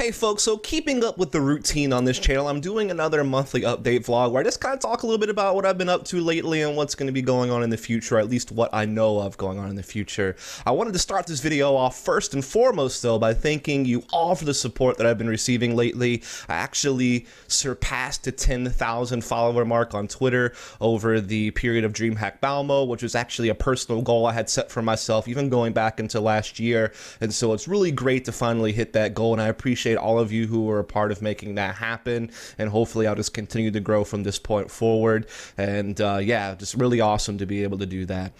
Hey folks, so keeping up with the routine on this channel, I'm doing another monthly update vlog where I just kind of talk a little bit about what I've been up to lately and what's going to be going on in the future, or at least what I know of going on in the future. I wanted to start this video off first and foremost though by thanking you all for the support that I've been receiving lately. I actually surpassed the 10,000 follower mark on Twitter over the period of DreamHack Malmo, which was actually a personal goal I had set for myself even going back into last year, and so it's really great to finally hit that goal, and I appreciate all of you who were a part of making that happen, and hopefully I'll just continue to grow from this point forward. And yeah, just really awesome to be able to do that.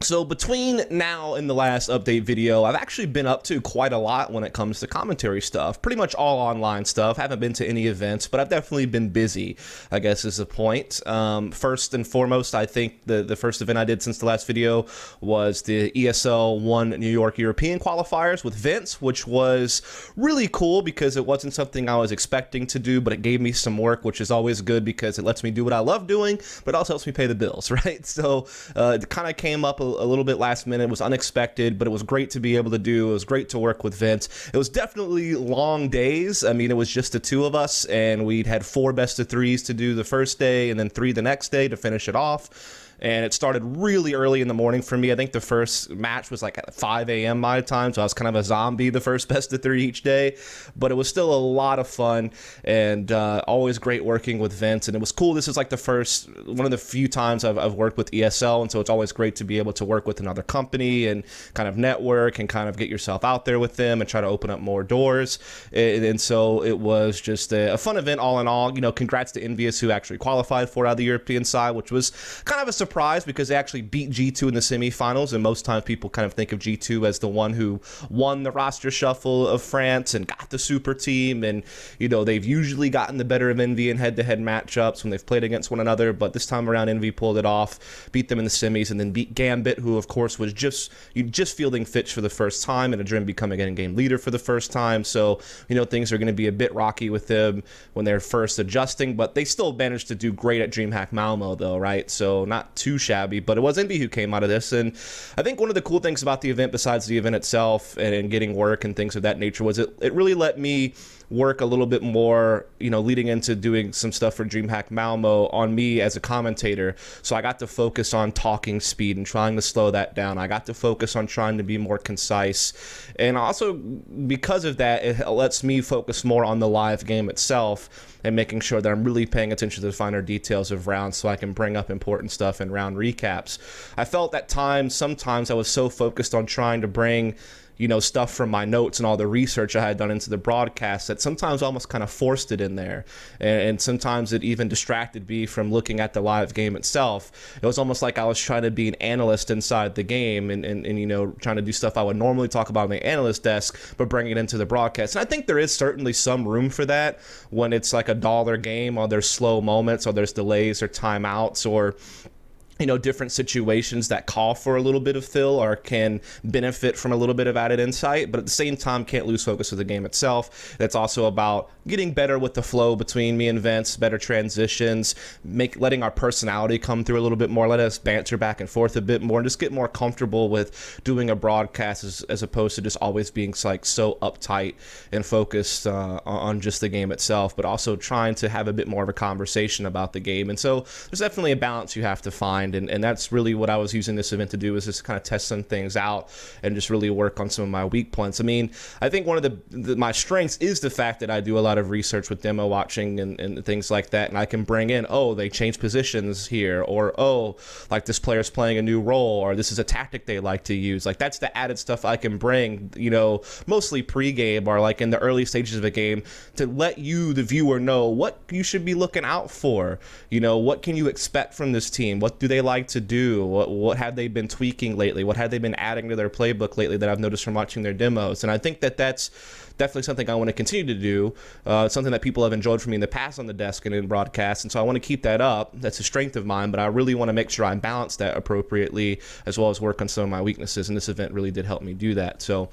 So between now and the last update video, I've actually been up to quite a lot when it comes to commentary stuff. Pretty much all online stuff. Haven't been to any events, but I've definitely been busy, I guess is the point. First and foremost, I think the first event I did since the last video was the ESL One New York European Qualifiers with Vince, which was really cool because it wasn't something I was expecting to do, but it gave me some work, which is always good because it lets me do what I love doing, but also helps me pay the bills, right? So it kind of came up a little bit last minute. It was unexpected, but it was great to be able to do. It was great to work with Vince. It was definitely long days. I mean, it was just the two of us, and we'd had 4 best of 3s to do the first day and then 3 the next day to finish it off. And it started really early in the morning for me. I think the first match was like at 5 a.m. my time, so I was kind of a zombie the first best of 3 each day. But it was still a lot of fun, and always great working with Vince. And it was cool. This is like one of the few times I've worked with ESL, and so it's always great to be able to work with another company and kind of network and kind of get yourself out there with them and try to open up more doors. And so it was just a fun event all in all. You know, congrats to Envious, who actually qualified for out of the European side, which was kind of a surprise because they actually beat G2 in the semifinals, and most times people kind of think of G2 as the one who won the roster shuffle of France and got the super team, and you know, they've usually gotten the better of Envy in head-to-head matchups when they've played against one another, but this time around Envy pulled it off, beat them in the semis, and then beat Gambit, who of course was just fielding Fitch for the first time, and a Dream becoming an in-game leader for the first time. So you know, things are going to be a bit rocky with them when they're first adjusting, but they still managed to do great at DreamHack Malmo though, right? So not too shabby, but it was Envy who came out of this. And I think one of the cool things about the event, besides the event itself and getting work and things of that nature, was it really let me work a little bit more, you know, leading into doing some stuff for DreamHack Malmo on me as a commentator. So I got to focus on talking speed and trying to slow that down. I got to focus on trying to be more concise. And also because of that, it lets me focus more on the live game itself and making sure that I'm really paying attention to the finer details of rounds so I can bring up important stuff in round recaps. I felt at times, sometimes I was so focused on trying to bring, you know, stuff from my notes and all the research I had done into the broadcast that sometimes I almost kind of forced it in there. And sometimes it even distracted me from looking at the live game itself. It was almost like I was trying to be an analyst inside the game and you know, trying to do stuff I would normally talk about on the analyst desk, but bring it into the broadcast. And I think there is certainly some room for that when it's like a dollar game, or there's slow moments, or there's delays or timeouts, or you know, different situations that call for a little bit of fill or can benefit from a little bit of added insight, but at the same time can't lose focus of the game itself. That's also about getting better with the flow between me and Vince, better transitions, letting our personality come through a little bit more, let us banter back and forth a bit more, and just get more comfortable with doing a broadcast as opposed to just always being like so uptight and focused on just the game itself, but also trying to have a bit more of a conversation about the game. And so there's definitely a balance you have to find. And that's really what I was using this event to do, is just kind of test some things out and just really work on some of my weak points. I mean, I think one of my strengths is the fact that I do a lot of research with demo watching and things like that, and I can bring in, oh, they changed positions here, or oh, like this player's playing a new role, or this is a tactic they like to use. Like that's the added stuff I can bring, you know, mostly pre-game or like in the early stages of a game, to let you, the viewer, know what you should be looking out for. You know, what can you expect from this team? What do they like to do? What have they been tweaking lately? What have they been adding to their playbook lately that I've noticed from watching their demos? And I think that that's definitely something I want to continue to do. Something that people have enjoyed from me in the past on the desk and in broadcasts, and so I want to keep that up. That's a strength of mine, but I really want to make sure I balance that appropriately, as well as work on some of my weaknesses, and this event really did help me do that. So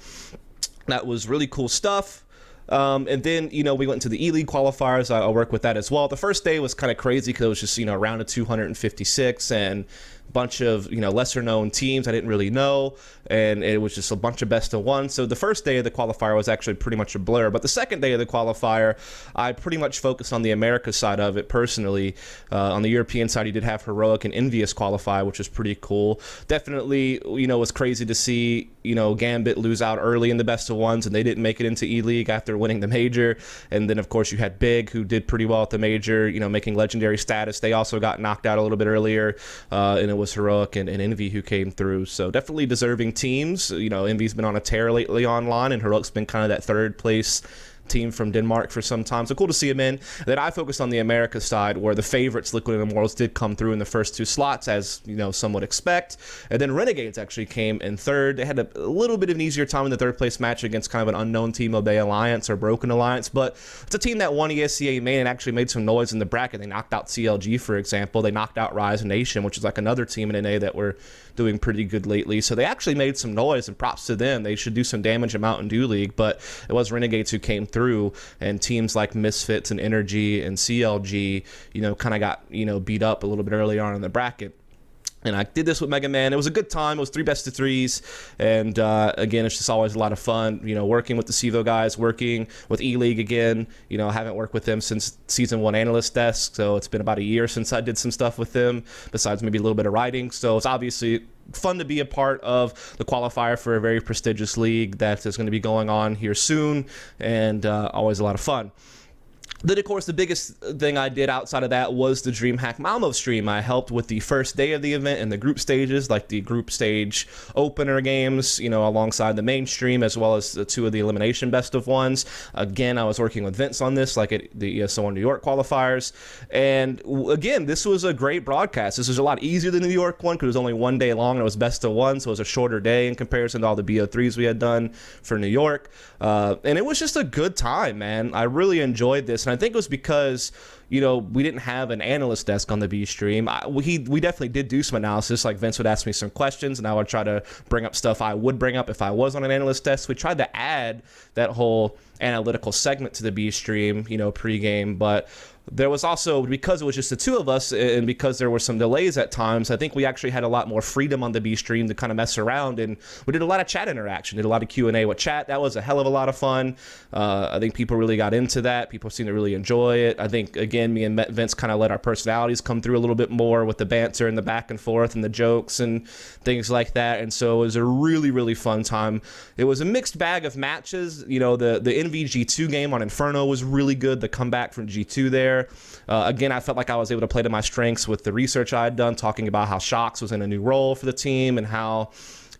that was really cool stuff. And then, you know, we went to the ELEAGUE qualifiers. I work with that as well. The first day was kind of crazy because it was just, you know, round of 256, and bunch of, lesser known teams I didn't really know, and it was just a bunch of best of one. So the first day of the qualifier was actually pretty much a blur, but the second day of the qualifier, I pretty much focused on the America side of it personally. On the European side, you did have Heroic and Envious qualify, which was pretty cool. Definitely, it was crazy to see, Gambit lose out early in the best of ones, and they didn't make it into ELEAGUE after winning the major. And then, of course, you had Big, who did pretty well at the major, making legendary status. They also got knocked out a little bit earlier, and it was Heroic and Envy who came through. So definitely deserving teams. Envy's been on a tear lately online, and Heroic's been kind of that third place team from Denmark for some time. So cool to see him in. Then I focused on the America side, where the favorites, Liquid and Immortals, did come through in the first two slots, as some would expect. And then Renegades actually came in third. They had a little bit of an easier time in the third place match against kind of an unknown team, Obey Alliance or Broken Alliance, but it's a team that won ESCA main and actually made some noise in the bracket. They knocked out CLG, for example. They knocked out Rise Nation, which is like another team in NA that were doing pretty good lately. So they actually made some noise, and props to them. They should do some damage in Mountain Dew League, but it was Renegades who came through, and teams like Misfits and Energy and CLG, kind of got, beat up a little bit early on in the bracket. And I did this with Mega Man. It was a good time. It was 3 best of 3s. And again, it's just always a lot of fun, working with the CEVO guys, working with ELEAGUE again. I haven't worked with them since Season 1 Analyst Desk, so it's been about a year since I did some stuff with them, besides maybe a little bit of writing. So it's obviously fun to be a part of the qualifier for a very prestigious league that is going to be going on here soon, and always a lot of fun. Then, of course, the biggest thing I did outside of that was the DreamHack Malmo stream. I helped with the first day of the event and the group stages, like the group stage opener games, alongside the main stream, as well as the 2 of the elimination best of ones. Again, I was working with Vince on this, like at the ESL One New York Qualifiers. And again, this was a great broadcast. This was a lot easier than the New York one, because it was only 1 day long and it was best of one, so it was a shorter day in comparison to all the BO3s we had done for New York. And it was just a good time, man. I really enjoyed this. And I think it was because, we didn't have an analyst desk on the B stream. We definitely did do some analysis. Like, Vince would ask me some questions, and I would try to bring up stuff I would bring up if I was on an analyst desk. We tried to add that whole analytical segment to the B stream, pregame, but there was also, because it was just the 2 of us, and because there were some delays at times, I think we actually had a lot more freedom on the B stream to kind of mess around, and we did a lot of chat interaction, did a lot of Q&A with chat. That was a hell of a lot of fun. I think people really got into that. People seemed to really enjoy it. I think, again, me and Vince kind of let our personalities come through a little bit more with the banter and the back and forth and the jokes and things like that, and so it was a really, really fun time. It was a mixed bag of matches. The NV G2 game on Inferno was really good, the comeback from G2 there. Again, I felt like I was able to play to my strengths with the research I had done, talking about how Shox was in a new role for the team and how,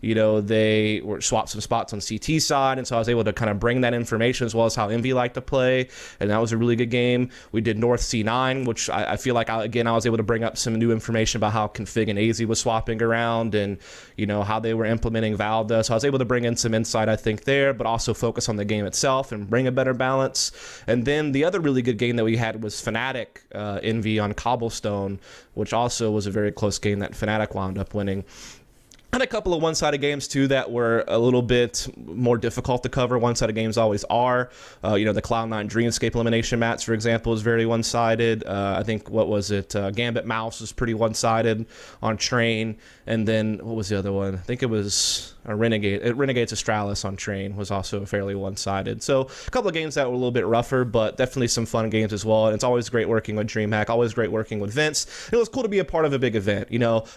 they were swapped some spots on CT side. And so I was able to kind of bring that information, as well as how Envy liked to play. And that was a really good game. We did North C9, which I feel like, I was able to bring up some new information about how Config and AZ was swapping around, and, how they were implementing Valda. So I was able to bring in some insight, I think, there, but also focus on the game itself and bring a better balance. And then the other really good game that we had was Fnatic Envy on Cobblestone, which also was a very close game that Fnatic wound up winning. And a couple of one-sided games, too, that were a little bit more difficult to cover. One-sided games always are. The Cloud9 Dreamscape elimination match, for example, is very one-sided. I think, Gambit Mouse was pretty one-sided on Train. And then, what was the other one? I think it was a Renegade's Astralis on Train was also fairly one-sided. So a couple of games that were a little bit rougher, but definitely some fun games as well. And it's always great working with DreamHack, always great working with Vince. It was cool to be a part of a big event.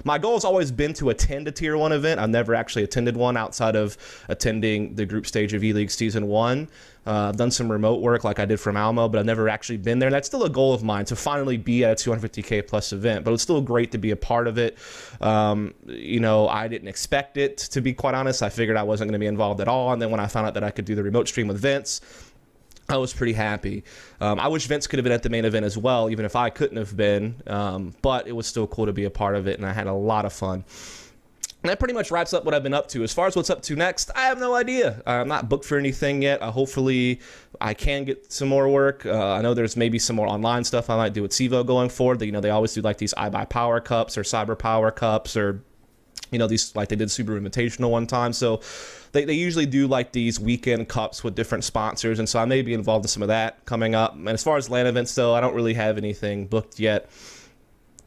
My goal has always been to attend a Tier 1 event. I've never actually attended one outside of attending the group stage of ELEAGUE Season 1. I've done some remote work like I did for Malmo, but I've never actually been there. That's still a goal of mine, to finally be at a 250K plus event, but it's still great to be a part of it. I didn't expect it, to be quite honest. I figured I wasn't going to be involved at all, and then when I found out that I could do the remote stream with Vince, I was pretty happy. I wish Vince could have been at the main event as well, even if I couldn't have been, but it was still cool to be a part of it, and I had a lot of fun. And that pretty much wraps up what I've been up to. As far as what's up to next, I have no idea. I'm not booked for anything yet. Hopefully, I can get some more work. I know there's maybe some more online stuff I might do with CEVO going forward. They always do like these iBuy Power Cups or Cyber Power Cups, or these, like they did Subaru Invitational one time. So they usually do like these weekend cups with different sponsors, and so I may be involved in some of that coming up. And as far as LAN events, though, I don't really have anything booked yet.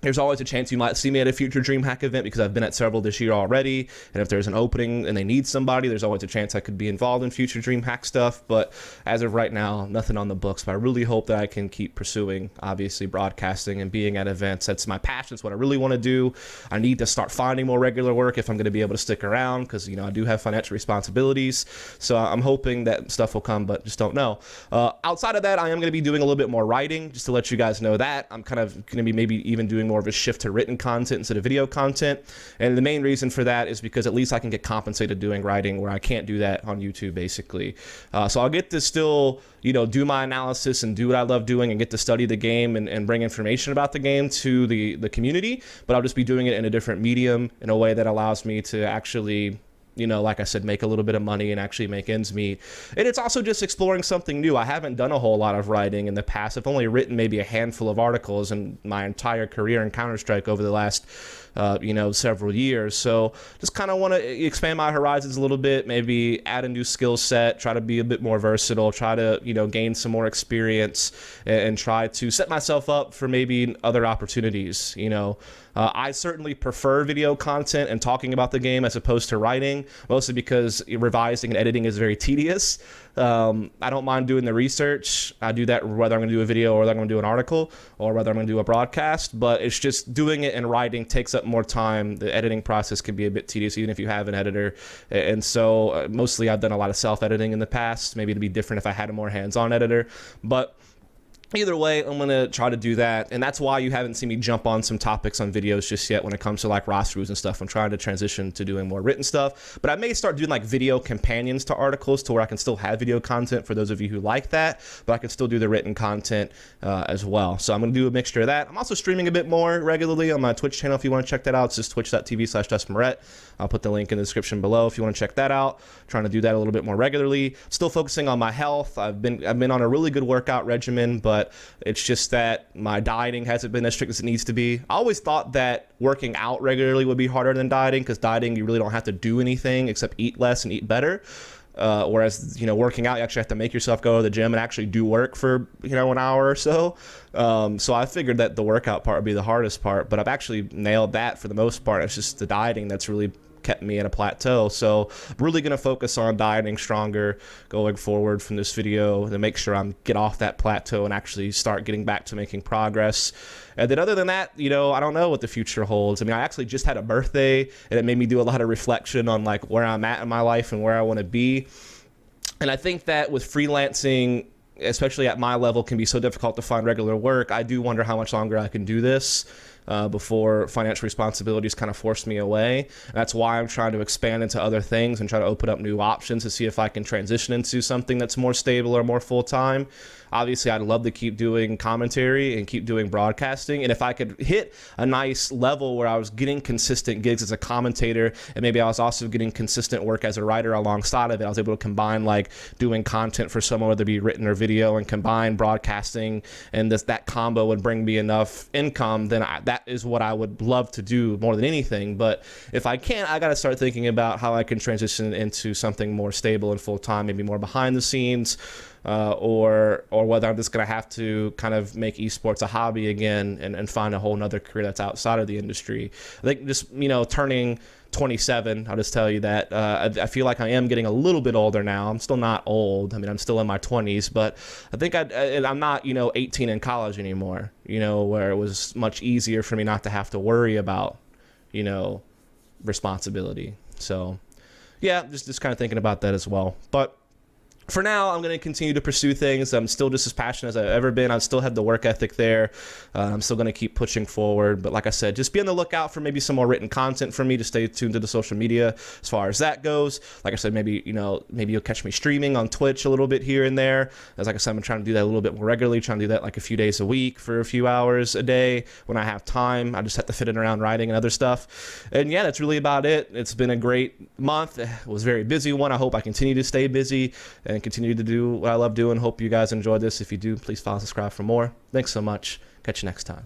There's always a chance you might see me at a future DreamHack event because I've been at several this year already. And if there's an opening and they need somebody, there's always a chance I could be involved in future DreamHack stuff. But as of right now, nothing on the books. But I really hope that I can keep pursuing, obviously, broadcasting and being at events. That's my passion. It's what I really want to do. I need to start finding more regular work if I'm going to be able to stick around because, I do have financial responsibilities. So I'm hoping that stuff will come, but just don't know. Outside of that, I am going to be doing a little bit more writing, just to let you guys know that. I'm kind of going to be maybe even doing more of a shift to written content instead of video content. And the main reason for that is because at least I can get compensated doing writing where I can't do that on YouTube, basically. So I'll get to still, do my analysis and do what I love doing and get to study the game and bring information about the game to the community. But I'll just be doing it in a different medium in a way that allows me to actually, like I said, make a little bit of money and actually make ends meet. And it's also just exploring something new. I haven't done a whole lot of writing in the past. I've only written maybe a handful of articles in my entire career in Counter-Strike over the last, several years. So just kind of want to expand my horizons a little bit, maybe add a new skill set, try to be a bit more versatile, try to, gain some more experience and try to set myself up for maybe other opportunities, I certainly prefer video content and talking about the game as opposed to writing, mostly because revising and editing is very tedious. I don't mind doing the research. I do that whether I'm going to do a video or whether I'm going to do an article or whether I'm going to do a broadcast, but it's just doing it and writing takes up more time. The editing process can be a bit tedious even if you have an editor. And so mostly I've done a lot of self-editing in the past. Maybe it'd be different if I had a more hands-on editor, but either way, I'm going to try to do that, and that's why you haven't seen me jump on some topics on videos just yet when it comes to like roster rules and stuff. I'm trying to transition to doing more written stuff, but I may start doing like video companions to articles to where I can still have video content for those of you who like that, but I can still do the written content as well. So I'm going to do a mixture of that. I'm also streaming a bit more regularly on my Twitch channel if you want to check that out. It's just twitch.tv/DusMoret. I'll put the link in the description below if you want to check that out. Trying to do that a little bit more regularly. Still focusing on my health. I've been on a really good workout regimen, but it's just that my dieting hasn't been as strict as it needs to be. I always thought that working out regularly would be harder than dieting because dieting, you really don't have to do anything except eat less and eat better. Whereas, working out, you actually have to make yourself go to the gym and actually do work for, an hour or so. So I figured that the workout part would be the hardest part, but I've actually nailed that for the most part. It's just the dieting that's really kept me at a plateau. So I'm really going to focus on dieting stronger going forward from this video to make sure I'm get off that plateau and actually start getting back to making progress. And then other than that, I don't know what the future holds. I mean, I actually just had a birthday and it made me do a lot of reflection on like where I'm at in my life and where I want to be. And I think that with freelancing, especially at my level, can be so difficult to find regular work. I do wonder how much longer I can do this before financial responsibilities kind of force me away. And that's why I'm trying to expand into other things and try to open up new options to see if I can transition into something that's more stable or more full-time. Obviously, I'd love to keep doing commentary and keep doing broadcasting. And if I could hit a nice level where I was getting consistent gigs as a commentator, and maybe I was also getting consistent work as a writer alongside of it, I was able to combine like doing content for someone, whether it be written or video, and combine broadcasting, and that combo would bring me enough income, then that is what I would love to do more than anything. But if I can't, I got to start thinking about how I can transition into something more stable and full-time, maybe more behind the scenes, or whether I'm just going to have to kind of make esports a hobby again and find a whole nother career that's outside of the industry. I think just, turning 27, I'll just tell you that I feel like I am getting a little bit older now. I'm still not old. I mean, I'm still in my 20s, but I think I'm not, 18 in college anymore, where it was much easier for me not to have to worry about, responsibility. So yeah, just kind of thinking about that as well. But for now, I'm going to continue to pursue things. I'm still just as passionate as I've ever been. I still have the work ethic there. I'm still going to keep pushing forward. But like I said, just be on the lookout for maybe some more written content from me to stay tuned to the social media as far as that goes. Like I said, maybe you'll catch me streaming on Twitch a little bit here and there. As like I said, I'm trying to do that a little bit more regularly, trying to do that like a few days a week for a few hours a day when I have time. I just have to fit it around writing and other stuff. And yeah, that's really about it. It's been a great month. It was a very busy one. I hope I continue to stay busy and continue to do what I love doing. Hope you guys enjoyed this. If you do, please follow, subscribe for more. Thanks so much. Catch you next time.